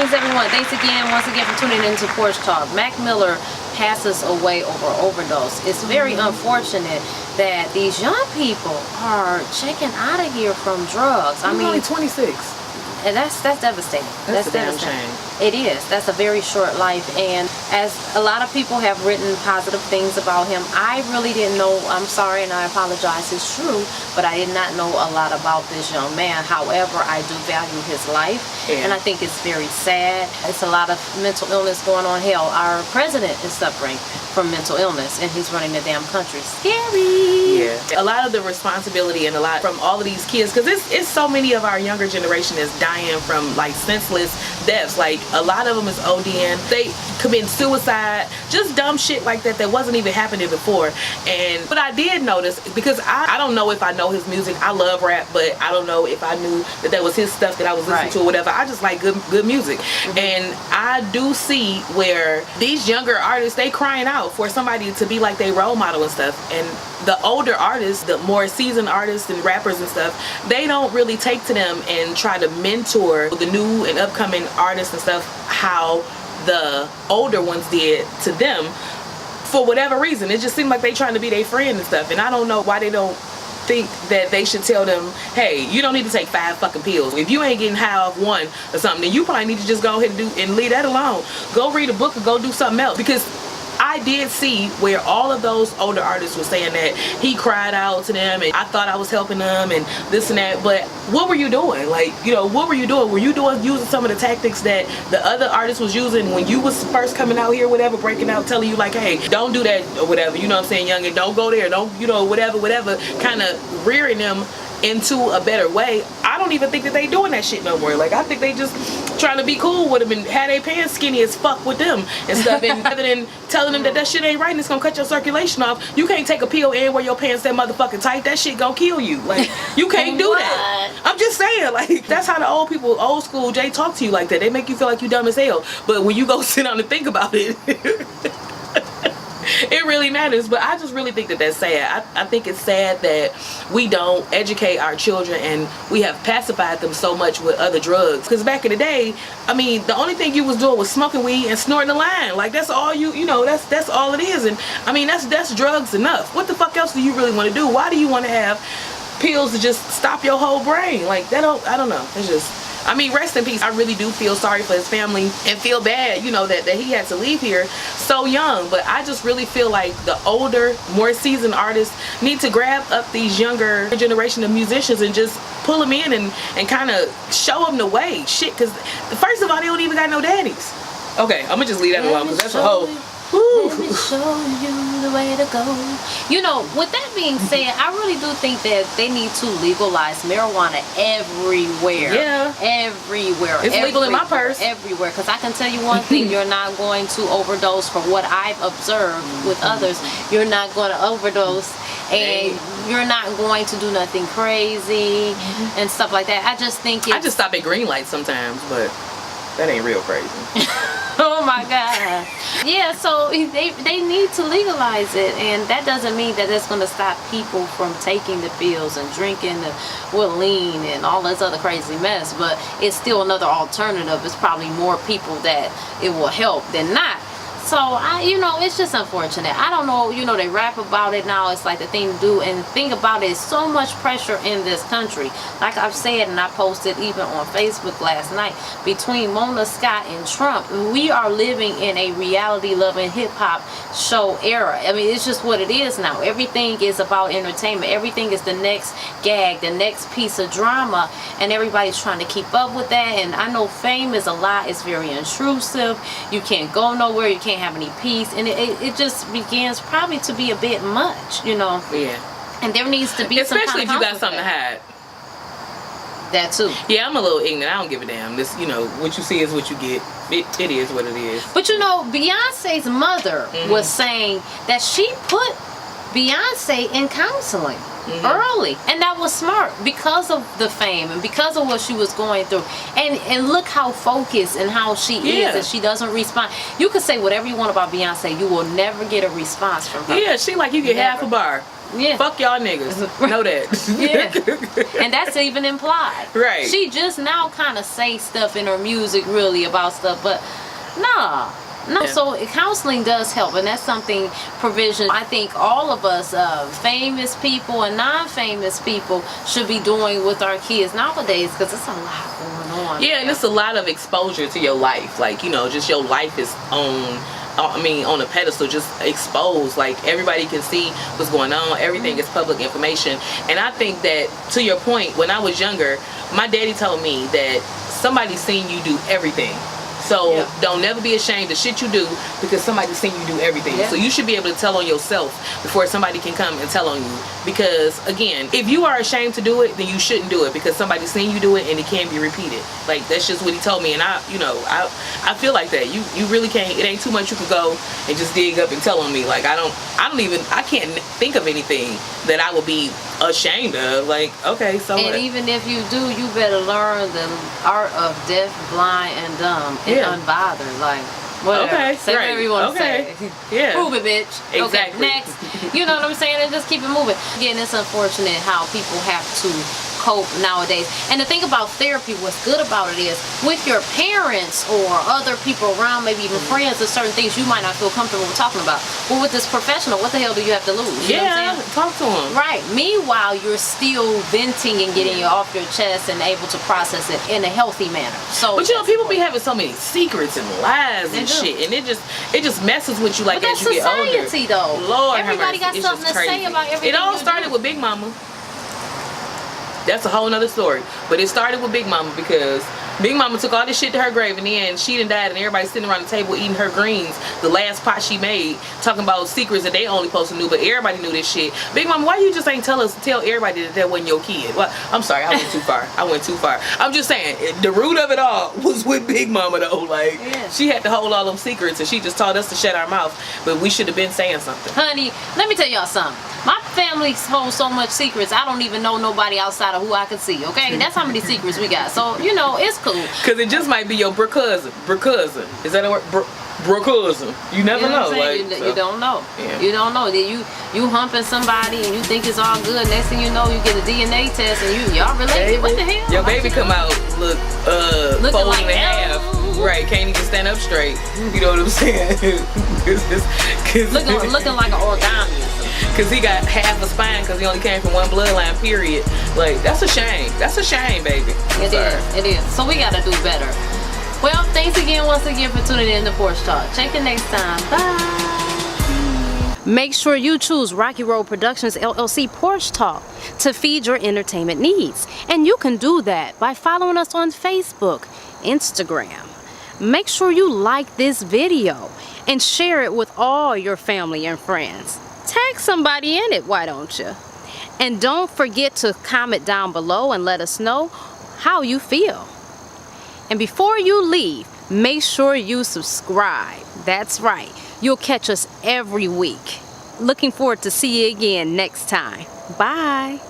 Greetings, everyone. Thanks again, once again, for tuning into Porch Talk. Mac Miller passes away over overdose. It's very unfortunate that these young people are checking out of here from drugs. I mean, only 26. And that's devastating. That's a damn shame. It is. That's a very short life. And as a lot of people have written positive things about him, I really didn't know. I'm sorry, and I apologize. It's true, but I did not know a lot about this young man. However, I do value his life, and I think it's very sad. It's a lot of mental illness going on. Hell, our president is suffering from mental illness, and he's running the damn country. Scary. Yeah. A lot of the responsibility and a lot from all of these kids, because it's so many of our younger generation is dying from like senseless deaths. Like a lot of them is ODing, they commit suicide, just dumb shit like that that wasn't even happening before. And but I did notice, because I don't know if I know his music. I love rap, but I don't know if I knew that was his stuff that I was listening to or whatever. I just like good music. And I do see where these younger artists, they crying out for somebody to be like their role model and stuff. And the older artists, the more seasoned artists and rappers and stuff, they don't really take to them and try to mentor the new and upcoming artists and stuff how the older ones did to them. For whatever reason, it just seemed like they trying to be their friend and stuff. And I don't know why they don't think that they should tell them, hey, you don't need to take 5 fucking pills. If you ain't getting high off one or something, then you probably need to just go ahead and leave that alone. Go read a book or go do something else. Because I did see where all of those older artists were saying that he cried out to them and I thought I was helping them and this and that. But what were you doing? Like, you know, what were you doing? Were you using some of the tactics that the other artists was using when you was first coming out here, whatever, breaking out, telling you like, hey, don't do that or whatever, you know what I'm saying, young, and don't go there, don't, you know, whatever, kind of rearing them into a better way. I don't even think that they doing that shit no more. Like, I think they just trying to be cool with them and have their pants skinny as fuck with them and stuff. And rather than telling them that that shit ain't right and it's gonna cut your circulation off, you can't take a pill and wear your pants that motherfucking tight. That shit gonna kill you. Like, you can't do that. I'm just saying, like, that's how the old people, old school Jay, talk to you like that. They make you feel like you dumb as hell. But when you go sit down and think about it, it really matters. But I just really think that that's sad. I think it's sad that we don't educate our children and we have pacified them so much with other drugs. Because back in the day, I mean, the only thing you was doing was smoking weed and snorting a line. Like, that's all you know, that's all it is. And I mean, that's drugs enough. What the fuck else do you really want to do? Why do you want to have pills to just stop your whole brain? Like, I don't know. It's just, I mean, rest in peace. I really do feel sorry for his family and feel bad, you know, that he had to leave here so young. But I just really feel like the older, more seasoned artists need to grab up these younger generation of musicians and just pull them in and kind of show them the way. Shit, because first of all, they don't even got no daddies. Okay, I'm going to just leave that alone because that's a whole... Let me show you the way to go. You know, with that being said, I really do think that they need to legalize marijuana everywhere. Yeah. Everywhere. It's legal in my purse. Everywhere. Because I can tell you one thing, you're not going to overdose from what I've observed with others. You're not going to overdose and you're not going to do nothing crazy and stuff like that. I just think I just stop at green lights sometimes, but that ain't real crazy. Oh my God. Yeah, so they need to legalize it, and that doesn't mean that it's going to stop people from taking the pills and drinking the lean and all this other crazy mess, but it's still another alternative. It's probably more people that it will help than not. So, you know, it's just unfortunate. I don't know, you know, they rap about it now. It's like the thing to do. And the thing about it is so much pressure in this country. Like I've said, and I posted even on Facebook last night, between Mona Scott and Trump, we are living in a reality-loving hip-hop show era. I mean, it's just what it is now. Everything is about entertainment. Everything is the next gag, the next piece of drama. And everybody's trying to keep up with that. And I know fame is a lot. It's very intrusive. You can't go nowhere. You can't have any peace, and it just begins probably to be a bit much, you know. Yeah. And there needs to be especially some kind if you got something to hide. That too. Yeah, I'm a little ignorant. I don't give a damn. This, you know, what you see is what you get. It is what it is. But you know, Beyonce's mother was saying that she put Beyonce in counseling early, and that was smart because of the fame and because of what she was going through. And look how focused and how she is, and she doesn't respond. You can say whatever you want about Beyonce, you will never get a response from her. Yeah, she like, you get half a bar. Yeah. Fuck y'all niggas. Know that. Yeah. And that's even implied. Right. She just now kind of say stuff in her music really about stuff, but nah. No, Yeah. so counseling does help, and that's something provision I think all of us, famous people and non-famous people, should be doing with our kids nowadays, because it's a lot going on. Yeah, and it's a lot of exposure to your life. Like, you know, just your life is on a pedestal, just exposed. Like, everybody can see what's going on. Everything is public information. And I think that, to your point, when I was younger, my daddy told me that somebody's seen you do everything. So don't never be ashamed of shit you do, because somebody's seen you do everything. So you should be able to tell on yourself before somebody can come and tell on you. Because again, if you are ashamed to do it, then you shouldn't do it, because somebody's seen you do it and it can't be repeated. Like, that's just what he told me. And I feel like that. You really can't. It ain't too much you could go and just dig up and tell on me. Like, I can't think of anything that I would be ashamed of. Like, okay, so and what? even if you do, you better learn the art of deaf, blind, and dumb, and unbothered. Like, whatever. Okay, say whatever you want to say. Yeah. Prove it, bitch. Exactly. Okay, next. You know what I'm saying? And just keep it moving. Again, it's unfortunate how people have to cope nowadays. And the thing about therapy, what's good about it is, with your parents or other people around, maybe even friends, there's certain things you might not feel comfortable talking about. But with this professional, what the hell do you have to lose? You know what I'm saying? Talk to them. Right. Meanwhile, you're still venting and getting it off your chest and able to process it in a healthy manner. So, but you know, people be having so many secrets and lies and shit, and it just messes with you. Like, but as you get older. That's society, though. Lord, everybody got something to say about everything. It all started with Big Mama. That's a whole nother story. But it started with Big Mama, because Big Mama took all this shit to her grave, and then she done died, and everybody sitting around the table eating her greens, the last pot she made, talking about secrets that they only supposed to knew, but everybody knew this shit. Big Mama, why you just ain't tell everybody that wasn't your kid? Well, I'm sorry, I went too far. I'm just saying, the root of it all was with Big Mama, though. Like, she had to hold all them secrets, and she just taught us to shut our mouth, but we should have been saying something. Honey, let me tell y'all something. My family holds so much secrets, I don't even know nobody outside of who I can see, okay? That's how many secrets we got. So, you know, it's cool. Because it just might be your bro cousin. Is that a word? Bro cousin. You never know. Like, you don't know. Yeah. You don't know. You humping somebody and you think it's all good. Next thing you know, you get a DNA test and y'all related. What the hell? Your baby come out looking folding like in half. Right, can't even stand up straight. You know what I'm saying? looking like an origami. Because he got half a spine because he only came from one bloodline, period. Like, that's a shame. That's a shame, baby. It is. So we got to do better. Well, thanks again once again for tuning in to Porch Talk. Check you next time. Bye. Make sure you choose Rocky Road Productions LLC Porch Talk to feed your entertainment needs. And you can do that by following us on Facebook, Instagram. Make sure you like this video and share it with all your family and friends. Tag somebody in it, why don't you? And don't forget to comment down below and let us know how you feel. And before you leave, make sure you subscribe. That's right. You'll catch us every week. Looking forward to see you again next time. Bye.